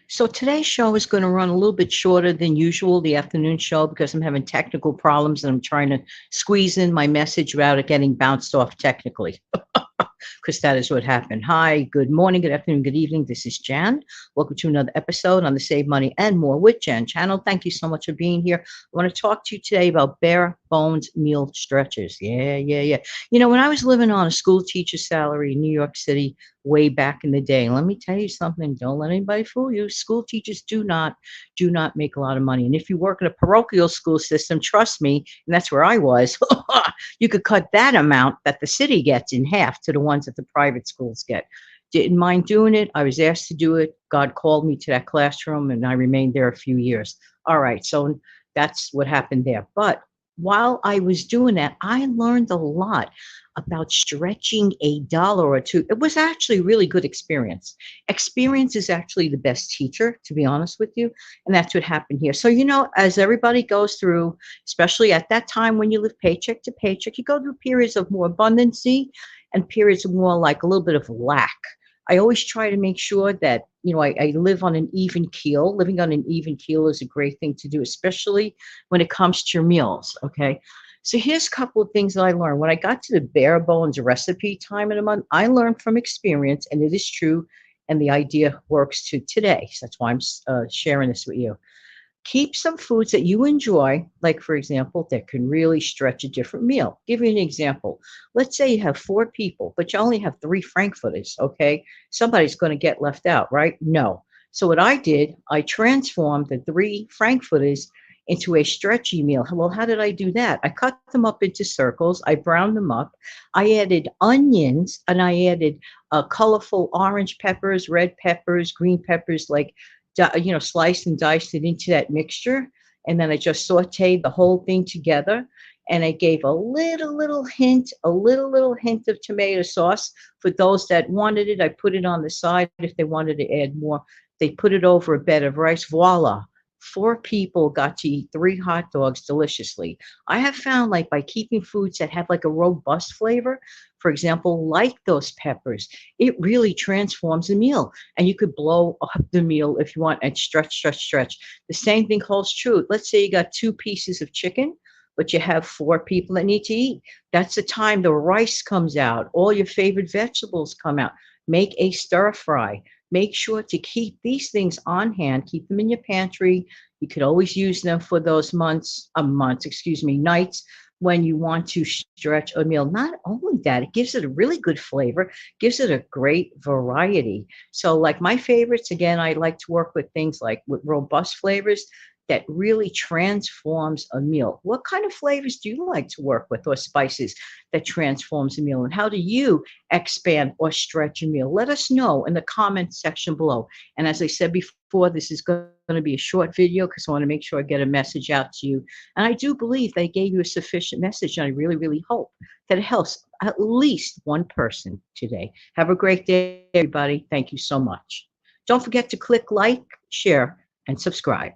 So today's show is going to run a little bit shorter than usual, the afternoon show, because I'm having technical problems and I'm trying to squeeze in my message without it getting bounced off technically, because that is what happened. Hi, good morning, good afternoon, good evening. This is Jan. Welcome to another episode on the Save Money and More with Jan channel. Thank you so much for being here. I want to talk to you today about bare bones meal stretches. Yeah. When I was living on a school teacher salary in New York City way back in the day, let me tell you something. Don't let anybody fool you. School teachers do not make a lot of money. And if you work in a parochial school system, trust me, and that's where I was, you could cut that amount that the city gets in half to the ones that the private schools get. Didn't mind doing it. I was asked to do it. God called me to that classroom and I remained there a few years. All right. So that's what happened there. But while I was doing that, I learned a lot about stretching a dollar or two. It was actually a really good experience. Experience is actually the best teacher, to be honest with you. And that's what happened here. So, as everybody goes through, especially at that time when you live paycheck to paycheck, you go through periods of more abundancy and periods of more like a little bit of lack. I always try to make sure that, I live on an even keel. Living on an even keel is a great thing to do, especially when it comes to your meals. Okay. So here's a couple of things that I learned. When I got to the bare bones recipe time in a month, I learned from experience, and it is true, and the idea works to today. So that's why I'm sharing this with you. Keep some foods that you enjoy, like for example, that can really stretch a different meal. Give you an example. Let's say you have four people, but you only have three frankfurters. Okay, somebody's going to get left out, right? No. So what I did, I transformed the three frankfurters into a stretchy meal. Well, how did I do that? I cut them up into circles. I browned them up. I added onions and I added colorful orange peppers, red peppers, green peppers, like sliced and diced it into that mixture. And then I just sauteed the whole thing together. And I gave a little hint of tomato sauce for those that wanted it. I put it on the side if they wanted to add more. They put it over a bed of rice. Voila. Four people got to eat three hot dogs deliciously. I have found like by keeping foods that have like a robust flavor, for example, like those peppers, it really transforms a meal and you could blow up the meal if you want and stretch. The same thing holds true. Let's say you got two pieces of chicken, but you have four people that need to eat. That's the time the rice comes out, all your favorite vegetables come out. Make a stir fry. Make sure to keep these things on hand, keep them in your pantry. You could always use them for those nights when you want to stretch a meal. Not only that, it gives it a really good flavor, gives it a great variety. So, like my favorites, again, I like to work with things like with robust flavors that really transforms a meal. What kind of flavors do you like to work with or spices that transforms a meal? And how do you expand or stretch a meal? Let us know in the comment section below. And as I said before, this is going to be a short video because I want to make sure I get a message out to you. And I do believe they gave you a sufficient message. And I really, really hope that it helps at least one person today. Have a great day, everybody. Thank you so much. Don't forget to click like, share, and subscribe.